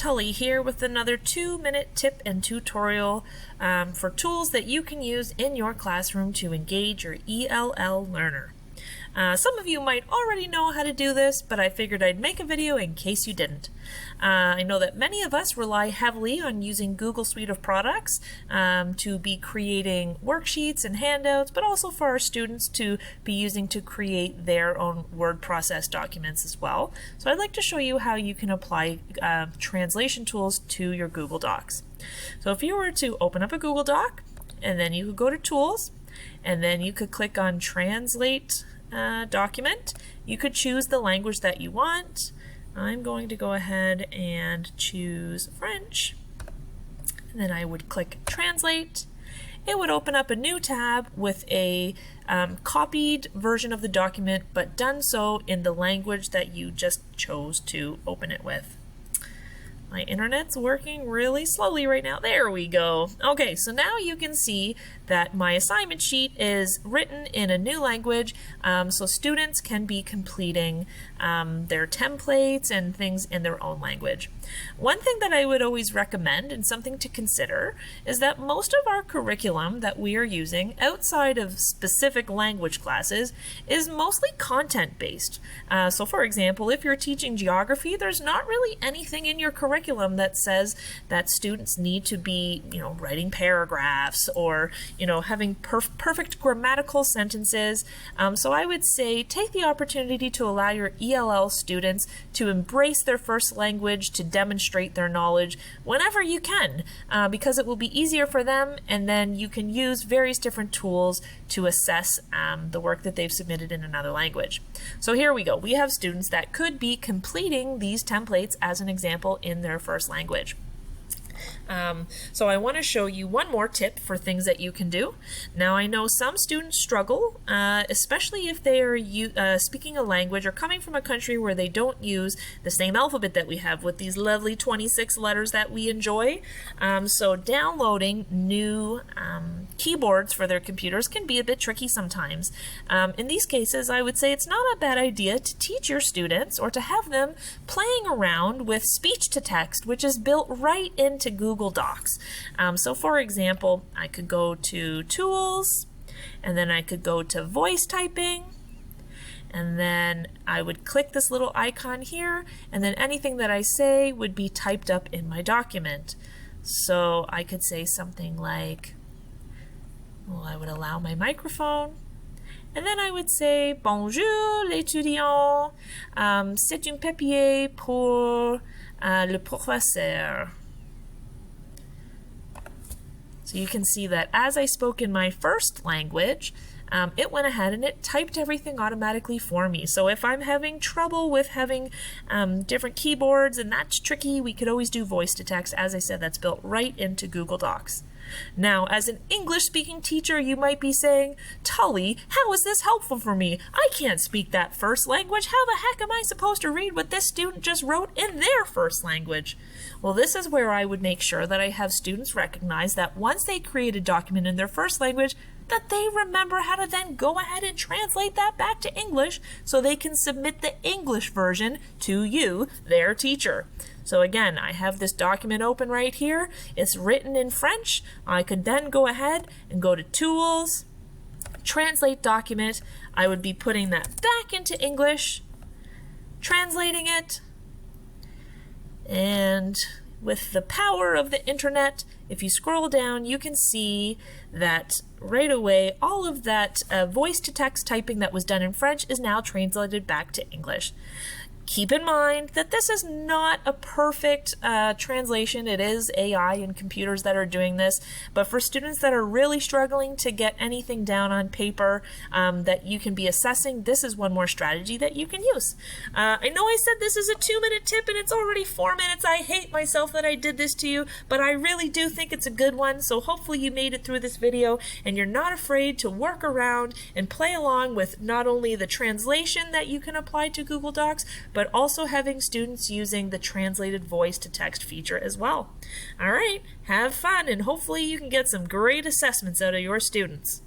Tully here with another 2-minute tip and tutorial for tools that you can use in your classroom to engage your ELL learner. Some of you might already know how to do this, but I figured I'd make a video in case you didn't. I know that many of us rely heavily on using Google Suite of products to be creating worksheets and handouts, but also for our students to be using to create their own word process documents as well. So I'd like to show you how you can apply translation tools to your Google Docs. So if you were to open up a Google Doc, and then you could go to Tools, and then you could click on Translate Document. You could choose the language that you want. I'm going to go ahead and choose French. And then I would click Translate. It would open up a new tab with a copied version of the document, but done so in the language that you just chose to open it with. My internet's working really slowly right now. There we go. Okay, so now you can see that my assignment sheet is written in a new language, so students can be completing their templates and things in their own language. One thing that I would always recommend, and something to consider, is that most of our curriculum that we are using outside of specific language classes is mostly content-based. So for example, if you're teaching geography, there's not really anything in your curriculum that says that students need to be, writing paragraphs or, having perfect grammatical sentences. So I would say take the opportunity to allow your ELL students to embrace their first language, to demonstrate their knowledge whenever you can, because it will be easier for them, and then you can use various different tools to assess the work that they've submitted in another language. So here we go. We have students that could be completing these templates as an example in their first language. So I want to show you one more tip for things that you can do. Now I know some students struggle, especially if they are speaking a language or coming from a country where they don't use the same alphabet that we have with these lovely 26 letters that we enjoy. So downloading new keyboards for their computers can be a bit tricky sometimes. In these cases, I would say it's not a bad idea to teach your students or to have them playing around with speech to text, which is built right into Google Docs. So for example, I could go to Tools, and then I could go to Voice Typing, and then I would click this little icon here, and then anything that I say would be typed up in my document. So I could say something like, well, I would allow my microphone, and then I would say, Bonjour l'étudiant, c'est un papier pour le professeur. So you can see that as I spoke in my first language, it went ahead and it typed everything automatically for me. So if I'm having trouble with having different keyboards and that's tricky, we could always do voice to text. As I said, that's built right into Google Docs. Now, as an English-speaking teacher, you might be saying, Tully, how is this helpful for me? I can't speak that first language. How the heck am I supposed to read what this student just wrote in their first language? Well, this is where I would make sure that I have students recognize that once they create a document in their first language, that they remember how to then go ahead and translate that back to English so they can submit the English version to you, their teacher. So again, I have this document open right here. It's written in French. I could then go ahead and go to Tools, Translate Document. I would be putting that back into English, translating it, and with the power of the internet, if you scroll down, you can see that right away all of that voice-to-text typing that was done in French is now translated back to English. Keep in mind that this is not a perfect translation. It is AI and computers that are doing this. But for students that are really struggling to get anything down on paper that you can be assessing, this is one more strategy that you can use. I know I said this is a 2-minute tip and it's already 4 minutes. I hate myself that I did this to you, but I really do think it's a good one. So hopefully you made it through this video and you're not afraid to work around and play along with not only the translation that you can apply to Google Docs, but also having students using the translated voice to text feature as well. All right, have fun, and hopefully you can get some great assessments out of your students.